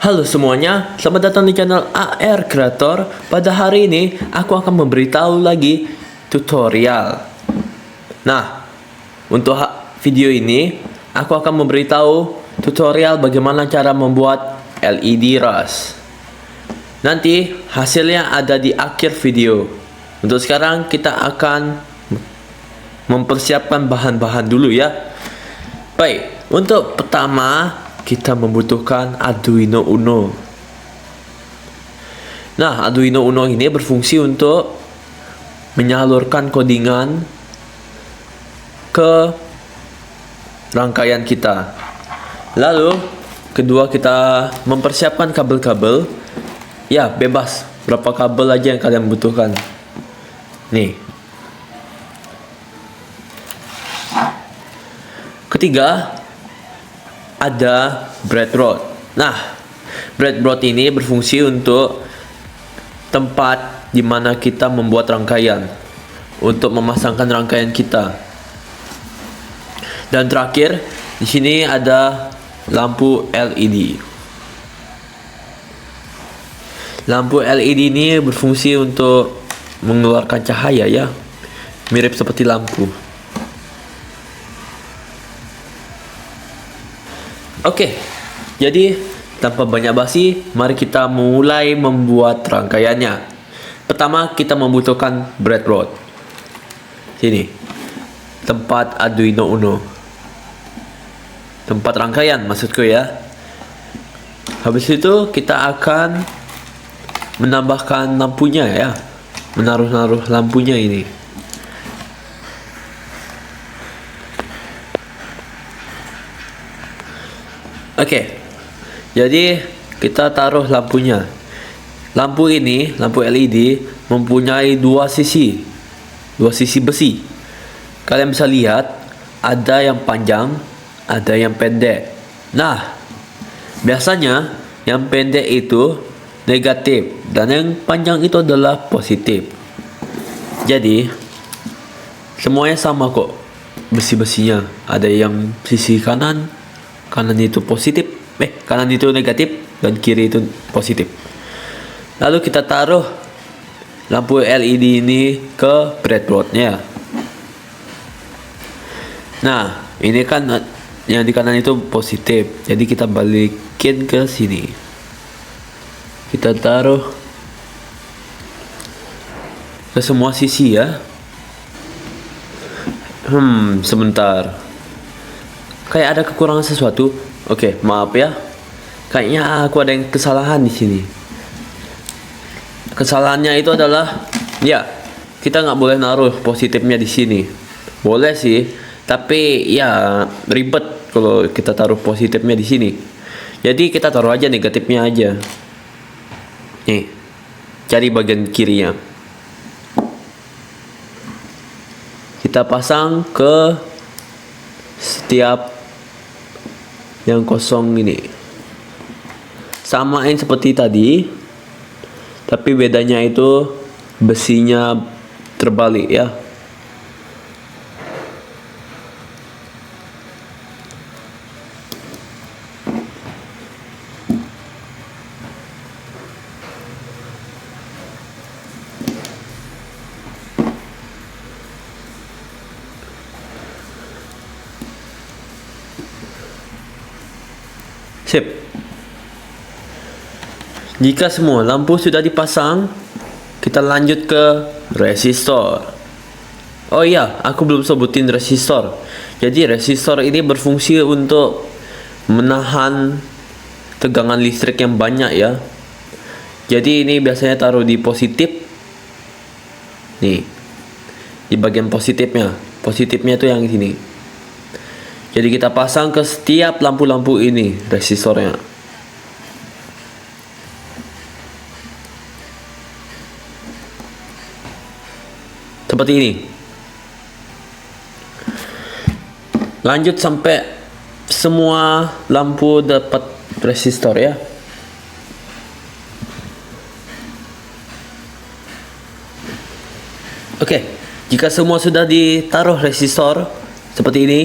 Halo semuanya, selamat datang di channel AR Creator. Pada hari ini, aku akan memberitahu lagi tutorial. Nah, untuk video ini, aku akan memberitahu tutorial bagaimana cara membuat LED rush. Nanti, hasilnya ada di akhir video. Untuk sekarang, kita akan mempersiapkan bahan-bahan dulu ya. Baik, untuk pertama, kita membutuhkan Arduino Uno. Nah, Arduino Uno ini berfungsi untuk menyalurkan codingan ke rangkaian kita. Lalu, kedua kita mempersiapkan kabel-kabel. Ya, bebas. Berapa kabel aja yang kalian butuhkan. Nih. Ketiga, ada breadboard. Nah, breadboard ini berfungsi untuk tempat di mana kita membuat rangkaian, untuk memasangkan rangkaian kita. Dan terakhir, di sini ada lampu LED. Lampu LED ini berfungsi untuk mengeluarkan cahaya ya, mirip seperti lampu. Oke, jadi tanpa banyak basi, mari kita mulai membuat rangkaiannya. Pertama, kita membutuhkan breadboard. Sini, tempat Arduino Uno. Tempat rangkaian maksudku ya. Habis itu kita akan menambahkan lampunya ya. Menaruh-naruh lampunya ini. Oke, jadi kita taruh lampunya. Lampu ini, lampu LED, mempunyai dua sisi besi. Kalian bisa lihat, ada yang panjang, ada yang pendek. Nah, biasanya yang pendek itu negatif dan yang panjang itu adalah positif. Jadi, semuanya sama kok besi-besinya. Ada yang sisi kanan itu positif, kanan itu negatif dan kiri itu positif. Lalu kita taruh lampu LED ini ke breadboardnya. Nah, ini kan yang di kanan itu positif, jadi kita balikin ke sini. Kita taruh ke semua sisi ya. Sebentar. Kayak ada kekurangan sesuatu. Oke, maaf ya. Kayaknya aku ada yang kesalahan di sini. Kesalahannya itu adalah, ya, kita nggak boleh naruh positifnya di sini. Boleh sih, tapi ya ribet kalau kita taruh positifnya di sini. Jadi kita taruh aja negatifnya aja. Nih, cari bagian kirinya. Kita pasang ke setiap yang kosong ini. Samain seperti tadi, tapi bedanya itu besinya terbalik ya. Sip. Jika semua lampu sudah dipasang, kita lanjut ke resistor. Oh iya, aku belum sebutin resistor. Jadi resistor ini berfungsi untuk menahan tegangan listrik yang banyak ya. Jadi ini biasanya taruh di positif. Nih, di bagian positifnya. Positifnya itu yang sini. Jadi kita pasang ke setiap lampu-lampu ini resistornya. Seperti ini. Lanjut sampai semua lampu dapat resistor ya. Oke, jika semua sudah ditaruh resistor seperti ini,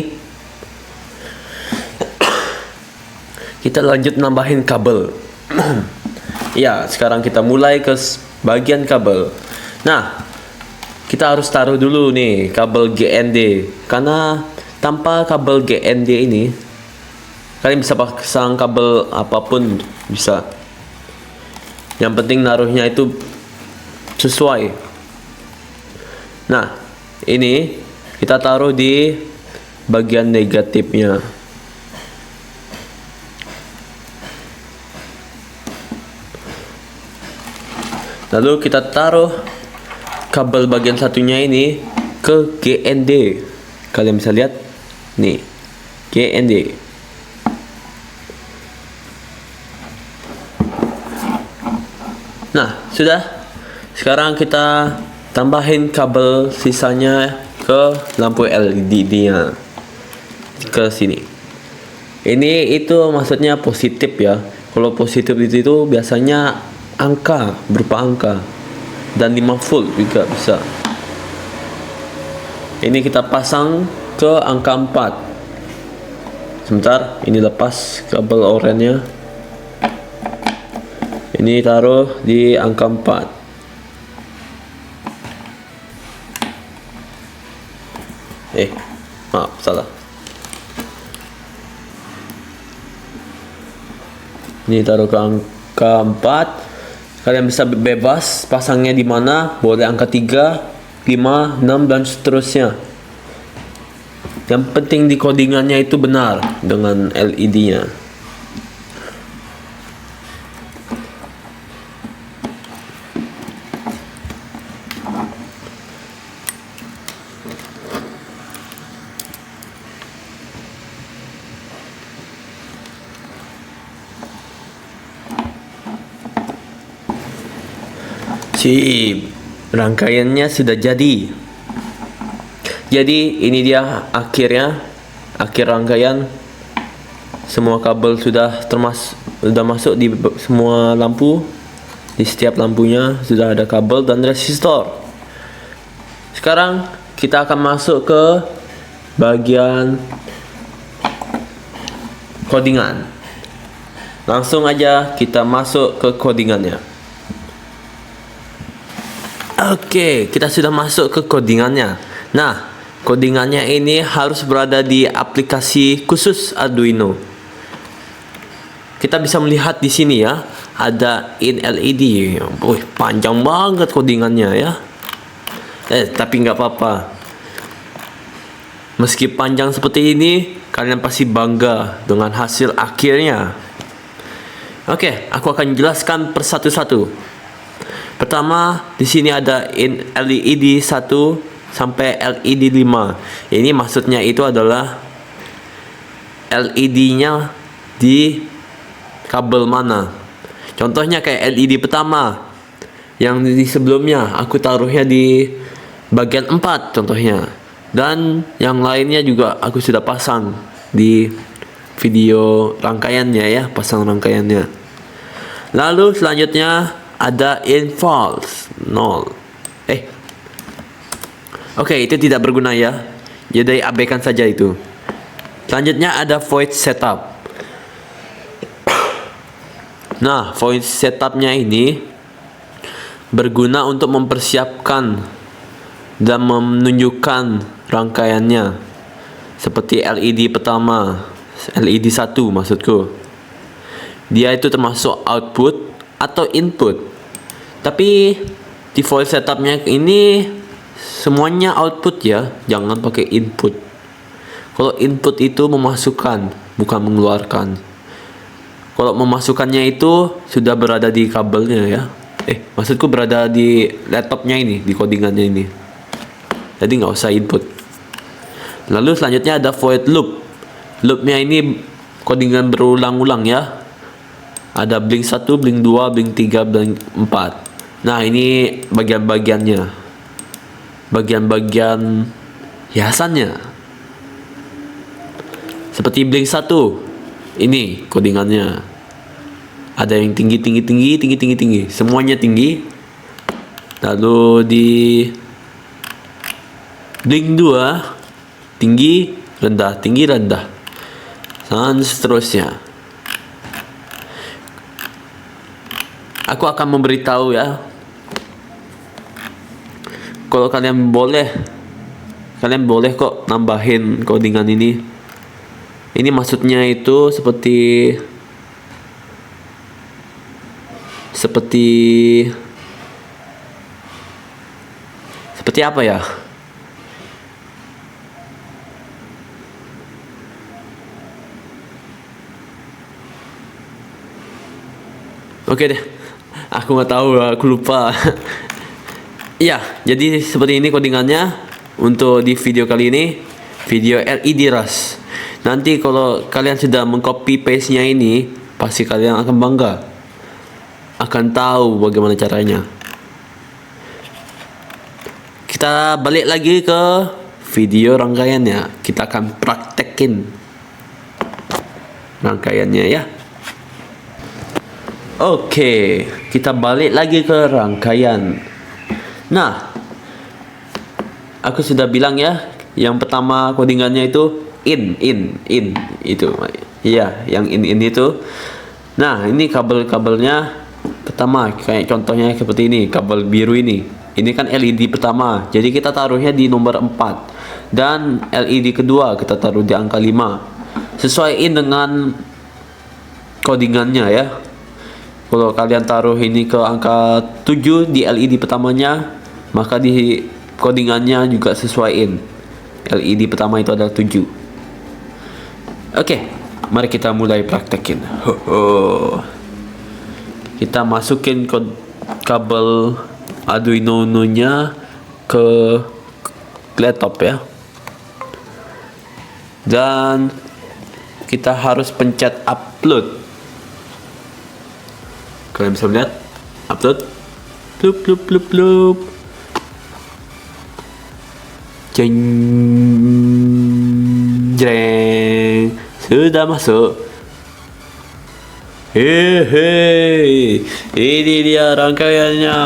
kita lanjut nambahin kabel. Ya, sekarang kita mulai ke bagian kabel. Nah, kita harus taruh dulu nih kabel GND, karena tanpa kabel GND ini kalian bisa pasang kabel apapun bisa. Yang penting naruhnya itu sesuai. Nah, ini kita taruh di bagian negatifnya. Lalu kita taruh kabel bagian satunya ini ke GND. Kalian bisa lihat nih, GND. Nah, sudah. Sekarang kita tambahin kabel sisanya ke lampu LED-nya ke sini. Ini itu maksudnya positif ya. Kalau positif itu biasanya angka, berupa angka, dan 5 volt juga bisa. Ini kita pasang ke angka 4. Sebentar, ini lepas kabel oranye. Ini taruh di angka 4. Maaf, salah. Ini taruh ke angka 4. Kalian bisa bebas pasangnya di mana, boleh angka 3, 5, 6 dan seterusnya. Yang penting di codingannya itu benar dengan LED-nya. Rangkaiannya sudah jadi. Jadi ini dia akhirnya, akhir rangkaian. Semua kabel sudah masuk di semua lampu. Di setiap lampunya sudah ada kabel dan resistor. Sekarang kita akan masuk ke bagian codingan. Langsung aja kita masuk ke codingannya. Oke, kita sudah masuk ke codingannya. Nah, codingannya ini harus berada di aplikasi khusus Arduino. Kita bisa melihat di sini ya, ada in LED. Wih, panjang banget codingannya ya. Tapi nggak apa-apa. Meski panjang seperti ini, kalian pasti bangga dengan hasil akhirnya. Oke, aku akan jelaskan persatu-satu. Pertama, di sini ada in LED 1 sampai LED 5. Ini maksudnya itu adalah LED-nya di kabel mana. Contohnya kayak LED pertama yang di sebelumnya aku taruhnya di bagian 4 contohnya. Dan yang lainnya juga aku sudah pasang di video rangkaiannya ya, pasang rangkaiannya. Lalu selanjutnya ada in false 0. Oke, itu tidak berguna ya. Jadi abaikan saja itu. Selanjutnya ada void setup. Nah, void setupnya ini berguna untuk mempersiapkan dan menunjukkan rangkaiannya. Seperti LED pertama, LED 1 maksudku. Dia itu termasuk output atau input. Tapi di void setupnya ini semuanya output ya, jangan pakai input. Kalau input itu memasukkan, bukan mengeluarkan. Kalau memasukkannya itu sudah berada di kabelnya ya. Maksudku berada di laptopnya ini, di codingannya ini. Jadi nggak usah input. Lalu selanjutnya ada void loop. Loopnya ini codingan berulang-ulang ya. Ada blink 1, blink 2, blink 3, blink 4. Nah, ini bagian-bagiannya. Bagian-bagian hiasannya. Seperti blink 1. Ini codingannya. Ada yang tinggi. Semuanya tinggi. Lalu di blink 2 tinggi, rendah. Dan seterusnya. Aku akan memberitahu ya. Kalau kalian boleh kok nambahin codingan ini. Ini maksudnya itu seperti apa ya? Oke deh, aku nggak tahu, aku lupa. Ya, jadi seperti ini codingannya untuk di video kali ini, video LED Rush. Nanti kalau kalian sudah mengcopy paste-nya ini, pasti kalian akan bangga, akan tahu bagaimana caranya. Kita balik lagi ke video rangkaiannya. Kita akan praktekin rangkaiannya ya. Oke, kita balik lagi ke rangkaian. Nah, aku sudah bilang ya, yang pertama codingannya itu in itu. Iya, yang in itu. Nah, ini kabel-kabelnya pertama kayak contohnya seperti ini, kabel biru ini. Ini kan LED pertama, jadi kita taruhnya di nomor 4. Dan LED kedua kita taruh di angka 5. Sesuaiin dengan codingannya ya. Kalau kalian taruh ini ke angka 7 di LED pertamanya, maka di codingannya juga sesuaiin. LED pertama itu adalah 7. Oke, mari kita mulai praktekin. Kita masukin kabel Arduino-nya ke laptop ya. Dan kita harus pencet upload. Kalian bisa lihat upload. Plup. Jeng, sudah masuk. Hehe, ini dia rangkaiannya.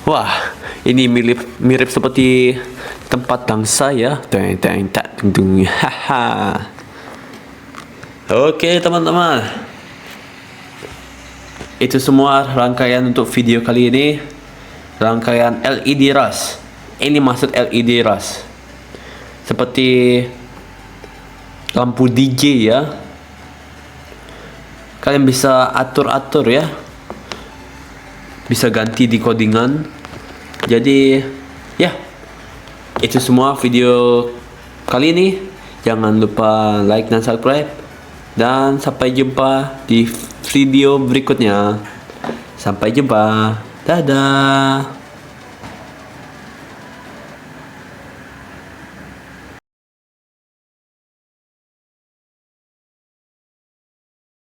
Wah, ini mirip seperti tempat dansa ya. Oke teman-teman, itu semua rangkaian untuk video kali ini. Rangkaian LED Rush. Ini maksud LED Rush, seperti lampu DJ ya. Kalian bisa atur ya, bisa ganti di codingan. Jadi ya, itu semua video kali ini. Jangan lupa like dan subscribe, dan sampai jumpa di video berikutnya. Sampai jumpa, dadah.